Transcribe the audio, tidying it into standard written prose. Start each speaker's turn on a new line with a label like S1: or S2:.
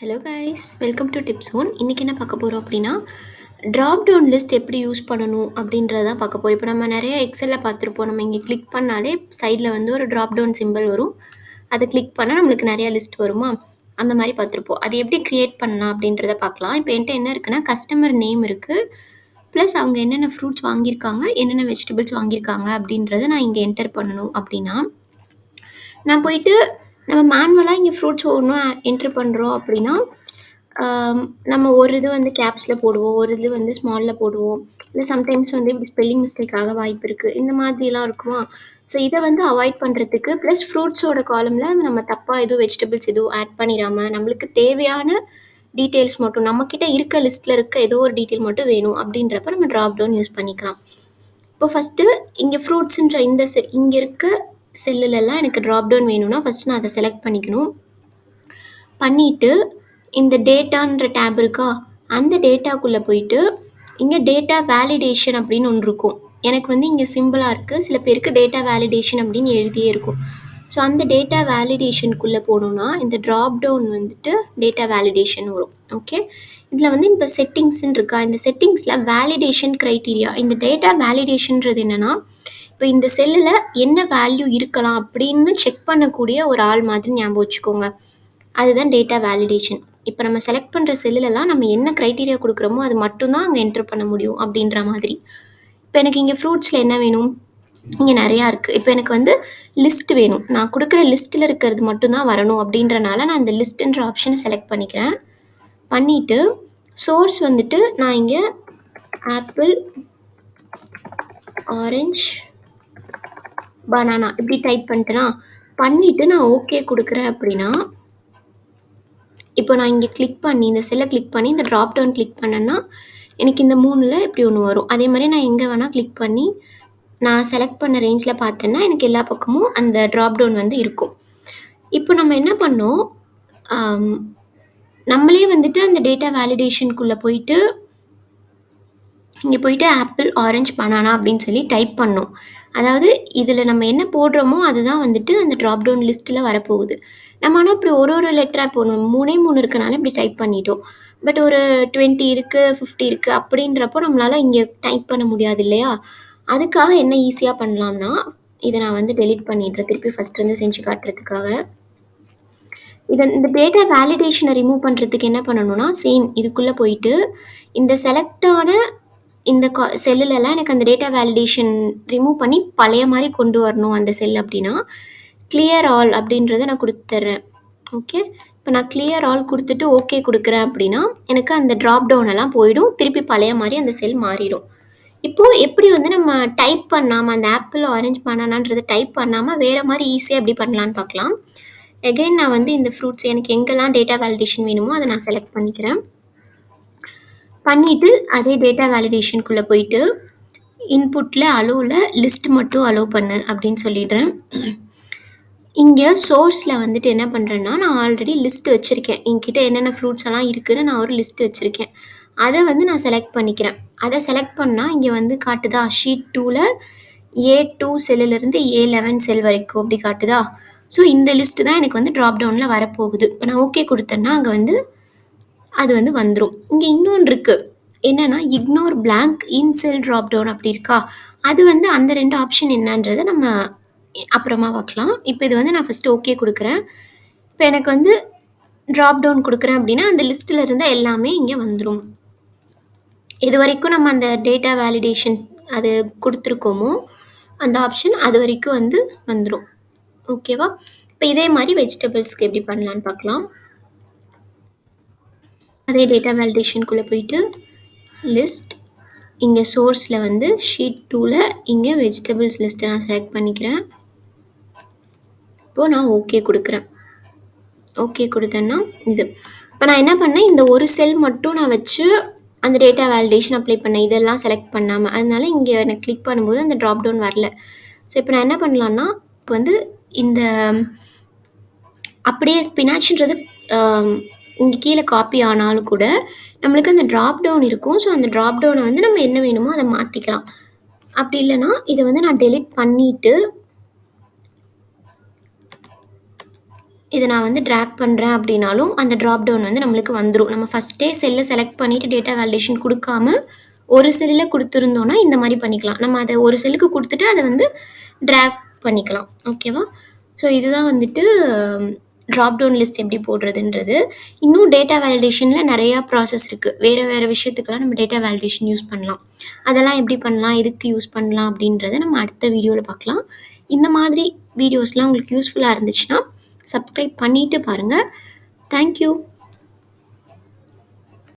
S1: Hello guys, welcome to tips one. இன்றைக்கி என்ன பார்க்க போகிறோம் அப்படின்னா, ட்ராப் டவுன் லிஸ்ட் எப்படி யூஸ் பண்ணணும் அப்படின்றத பார்க்க போகிறோம். இப்போ நம்ம நிறைய எக்ஸலில் பார்த்துருப்போம். நம்ம இங்கே கிளிக் பண்ணாலே சைடில் வந்து ஒரு ட்ராப் டவுன் சிம்பிள் வரும். அதை கிளிக் பண்ணால் நம்மளுக்கு நிறையா லிஸ்ட் வருமா, அந்த மாதிரி பார்த்துருப்போம். அது எப்படி க்ரியேட் பண்ணலாம் அப்படின்றத பார்க்கலாம். இப்போ என்கிட்ட என்ன இருக்குன்னா, கஸ்டமர் நேம் இருக்குது, ப்ளஸ் அவங்க என்னென்ன ஃப்ரூட்ஸ் வாங்கியிருக்காங்க, என்னென்ன வெஜிடபிள்ஸ் வாங்கியிருக்காங்க அப்படின்றத நான் இங்கே என்டர் பண்ணணும். அப்படின்னா நான் போயிட்டு நம்ம மேனுவலாக இங்கே ஃப்ரூட்ஸ் ஒன்றும் என்ட்ரு பண்ணுறோம் அப்படின்னா, நம்ம ஒரு இது வந்து கேப்ஸில் போடுவோம், ஒரு இது வந்து ஸ்மாலில் போடுவோம், இல்லை சம்டைம்ஸ் வந்து இப்படி ஸ்பெல்லிங் மிஸ்டேக்காக வாய்ப்பு இருக்குது, இந்த மாதிரிலாம் இருக்குமா. ஸோ இதை வந்து அவாய்ட் பண்ணுறதுக்கு, ப்ளஸ் ஃப்ரூட்ஸோட காலமில் நம்ம தப்பாக எதுவும் வெஜிடபிள்ஸ் எதுவும் ஆட் பண்ணிடாமல், நம்மளுக்கு தேவையான டீட்டெயில்ஸ் மட்டும், நம்மக்கிட்ட இருக்க லிஸ்ட்டில் இருக்க ஏதோ ஒரு டீட்டெயில் மட்டும் வேணும் அப்படின்றப்ப நம்ம ட்ராப் டவுன் யூஸ் பண்ணிக்கலாம். இப்போ ஃபஸ்ட்டு இங்கே ஃப்ரூட்ஸுன்ற இந்த இங்கே இருக்க செல்லுலலாம் எனக்கு ட்ராப் டவுன் வேணும்னா ஃபஸ்ட்டு நான் அதை செலக்ட் பண்ணிக்கணும். பண்ணிவிட்டு இந்த டேட்டான்ற டேப் இருக்கா, அந்த டேட்டாக்குள்ளே போயிட்டு இங்கே டேட்டா வேலிடேஷன் அப்படின்னு ஒன்று இருக்கும். எனக்கு வந்து இங்கே சிம்பிளாக இருக்குது, சில பேருக்கு டேட்டா வேலிடேஷன் அப்படின்னு எழுதியே இருக்கும். ஸோ அந்த டேட்டா வேலிடேஷனுக்குள்ளே போகணுன்னா இந்த ட்ராப் டவுன் வந்துட்டு டேட்டா வேலிடேஷன் வரும். ஓகே, இதில் வந்து இப்போ செட்டிங்ஸ்ன்னு இருக்கா, இந்த செட்டிங்ஸில் வேலிடேஷன் க்ரைட்டீரியா, இந்த டேட்டா வேலிடேஷன்றது என்னென்னா, இப்போ இந்த செல்லில் என்ன வேல்யூ இருக்கலாம் அப்படின்னு செக் பண்ணக்கூடிய ஒரு ஆள் மாதிரி ஞாபகம் வச்சுக்கோங்க. அதுதான் டேட்டா வேலிடேஷன். இப்போ நம்ம செலக்ட் பண்ணுற செல்லுலலாம் நம்ம என்ன க்ரைட்டீரியா கொடுக்குறோமோ அது மட்டும்தான் அங்கே என்ட்ரு பண்ண முடியும் அப்படின்ற மாதிரி. இப்போ எனக்கு இங்கே ஃப்ரூட்ஸில் என்ன வேணும், இங்கே நிறையா இருக்குது. இப்போ எனக்கு வந்து லிஸ்ட் வேணும், நான் கொடுக்குற லிஸ்ட்டில் இருக்கிறது மட்டும்தான் வரணும் அப்படின்றனால நான் இந்த லிஸ்ட்டுன்ற ஆப்ஷனை செலக்ட் பண்ணிக்கிறேன். பண்ணிவிட்டு சோர்ஸ் வந்துட்டு நான் இங்கே ஆப்பிள், ஆரஞ்ச், பனானா இப்படி டைப் பண்ணிட்டேனா, பண்ணிவிட்டு நான் ஓகே கொடுக்குறேன். அப்படின்னா இப்போ நான் இங்கே கிளிக் பண்ணி இந்த செல்லை கிளிக் பண்ணி இந்த ட்ராப் டவுன் கிளிக் பண்ணேன்னா எனக்கு இந்த 3ல் இப்படி ஒன்று வரும். அதே மாதிரி நான் எங்கே வேணால் கிளிக் பண்ணி நான் செலக்ட் பண்ண ரேஞ்சில் பார்த்தேன்னா எனக்கு எல்லா பக்கமும் அந்த ட்ராப் டவுன் வந்து இருக்கும். இப்போ நம்ம என்ன பண்ணோம், நம்மளே வந்துட்டு அந்த டேட்டா வேலிடேஷனுக்குள்ளே போயிட்டு இங்கே போயிட்டு ஆப்பிள், ஆரஞ்ச், பனானா அப்படின்னு சொல்லி டைப் பண்ணோம். அதாவது இதில் நம்ம என்ன போடுறோமோ அதுதான் வந்துட்டு அந்த ட்ராப் டவுன் லிஸ்ட்டில் வரப்போகுது. நம்ம ஆனால் இப்படி ஒரு லெட்டராக போடணும், 3 இருக்கனால இப்படி டைப் பண்ணிட்டோம். பட் ஒரு 20 இருக்குது, 50 இருக்குது அப்படின்றப்போ நம்மளால் இங்கே டைப் பண்ண முடியாது இல்லையா. அதுக்காக என்ன ஈஸியாக பண்ணலாம்னா, இதை நான் வந்து டெலீட் பண்ணிடுறேன், திருப்பி ஃபஸ்ட்டு வந்து செஞ்சு காட்டுறதுக்காக. இந்த டேட்டா வேலிடேஷனை ரிமூவ் பண்ணுறதுக்கு என்ன பண்ணணும்னா, சேம் இதுக்குள்ளே போயிட்டு இந்த செலக்டான இந்த செல்லுலலாம் எனக்கு அந்த டேட்டா வேலிடேஷன் ரிமூவ் பண்ணி பழைய மாதிரி கொண்டு வரணும் அந்த செல் அப்படின்னா, கிளியர் ஆல் அப்படின்றத நான் கொடுத்துட்றேன். ஓகே, இப்போ நான் கிளியர் ஆல் கொடுத்துட்டு ஓகே கொடுக்குறேன் அப்படின்னா எனக்கு அந்த ட்ராப் டவுன் எல்லாம் போயிடும், திருப்பி பழைய மாதிரி அந்த செல் மாறிடும். இப்போது எப்படி வந்து நம்ம டைப் பண்ணாமல் அந்த ஆப்பிள், ஆரஞ்ச், பனானான்றதை டைப் பண்ணாமல் வேறு மாதிரி ஈஸியாக எப்படி பண்ணலான்னு பார்க்கலாம். எகைன் நான் வந்து இந்த ஃப்ரூட்ஸ் எனக்கு எங்கெல்லாம் டேட்டா வேலிடேஷன் வேணுமோ அதை நான் செலக்ட் பண்ணிக்கிறேன். பண்ணிவிட்டு அதே டேட்டா வேலிடேஷனுக்குள்ளே போயிட்டு இன்புட்டில் அலோவில் லிஸ்ட் மட்டும் அலோவ் பண்ணு அப்படின்னு சொல்லிடுறேன். இங்கே சோர்ஸில் வந்துட்டு என்ன பண்ணுறேன்னா, நான் ஆல்ரெடி லிஸ்ட் வச்சுருக்கேன், என்கிட்ட என்னென்ன ஃப்ரூட்ஸ் எல்லாம் இருக்குதுன்னு நான் ஒரு லிஸ்ட் வச்சுருக்கேன். அதை வந்து நான் செலக்ட் பண்ணிக்கிறேன். அதை செலக்ட் பண்ணால் இங்கே வந்து காட்டுதா, ஷீட் 2ல் A2 செல்லிலேருந்து A11 செல் வரைக்கும் அப்படி காட்டுதா. ஸோ இந்த லிஸ்ட்டு தான் எனக்கு வந்து ட்ராப் டவுனில் வரப்போகுது. இப்போ நான் ஓகே கொடுத்தேன்னா அங்கே வந்து அது வந்து வந்துடும். இங்கே இன்னொன்று இருக்குது, என்னென்னா இக்னோர் பிளாங்க் இன் செல் ட்ராப் டவுன் அப்படி இருக்கா. அது வந்து அந்த 2 ஆப்ஷன் என்னன்றதை நம்ம அப்புறமா பார்க்கலாம். இப்போ இது வந்து நான் ஃபஸ்ட்டு ஓகே கொடுக்குறேன். இப்போ எனக்கு வந்து ட்ராப் டவுன் கொடுக்குறேன் அப்படின்னா அந்த லிஸ்ட்டில் இருந்தால் எல்லாமே இங்கே வந்துடும். இது வரைக்கும் நம்ம அந்த டேட்டா வேலிடேஷன் அது கொடுத்துருக்கோமோ அந்த ஆப்ஷன் அது வரைக்கும் வந்து வந்துடும். ஓகேவா. இப்போ இதே மாதிரி வெஜிடபிள்ஸ்க்கு எப்படி பண்ணலான்னு பார்க்கலாம். அதே டேட்டா வேலிடேஷனுக்குள்ளே போயிட்டு லிஸ்ட், இங்கே சோர்ஸில் வந்து ஷீட் 2ல் இங்கே வெஜிடபிள்ஸ் லிஸ்ட்டை நான் செலக்ட் பண்ணிக்கிறேன். இப்போது நான் ஓகே கொடுக்குறேன். ஓகே கொடுத்தேன்னா இது இப்போ நான் என்ன பண்ணேன், இந்த ஒரு செல் மட்டும் நான் வச்சு அந்த டேட்டா வேலிடேஷன் அப்ளை பண்ணேன், இதெல்லாம் செலக்ட் பண்ணாமல். அதனால இங்கே எனக்கு கிளிக் பண்ணும்போது அந்த ட்ராப் டவுன் வரல. ஸோ இப்போ நான் என்ன பண்ணலான்னா, இப்போ வந்து இந்த அப்படியே ஸ்பினாச்ன்றது இங்கே கீழே காப்பி ஆனாலும் கூட நம்மளுக்கு அந்த ட்ராப் டவுன் இருக்கும். ஸோ அந்த ட்ராப் டவுனை வந்து நம்ம என்ன வேணுமோ அதை மாற்றிக்கலாம். அப்படி இல்லைன்னா இதை வந்து நான் டெலிட் பண்ணிவிட்டு இத நான் வந்து ட்ராக் பண்றேன் அப்படின்னாலும், அந்த ட்ராப் டவுன் வந்து நம்மளுக்கு வந்துரும். நம்ம ஃபர்ஸ்ட்டே செல்ல செலக்ட் பண்ணிட்டு டேட்டா வேலிடேஷன் குடுக்காம, ஒரு செல்லுல குடுத்துருந்தோம்னா, இந்த மாரி பண்ணிக்கலாம். நம்ம அத ஒரு செல்லுக்கு குடுத்துட்டு, அத வந்து ட்ராக் பண்ணிக்கலாம். ஓகேவா? ஸோ இதுதான் வந்துட்டு ட்ராப் டவுன் லிஸ்ட் எப்படி போடுறதுன்றது. இன்னும் டேட்டா வேலிடேஷன்ல நெறையா ப்ராசஸ் இருக்கு. வேற வேற விஷயத்துக்கெல்லாம் நம்ம டேட்டா வேலிடேஷன் யூஸ் பண்ணலாம். அதெல்லாம் எப்படி பண்ணலாம்? எதுக்கு யூஸ் பண்ணலாம்? அப்படின்றத நம்ம அடுத்த வீடியோல பார்க்கலாம். இந்த மாதிரி வீடியோஸ்லாம் உங்களுக்கு யூஸ்ஃபுல்லா இருந்துச்சுன்னா, சப்ஸ்கிரைப் பண்ணிட்டு பாருங்க. Thank you.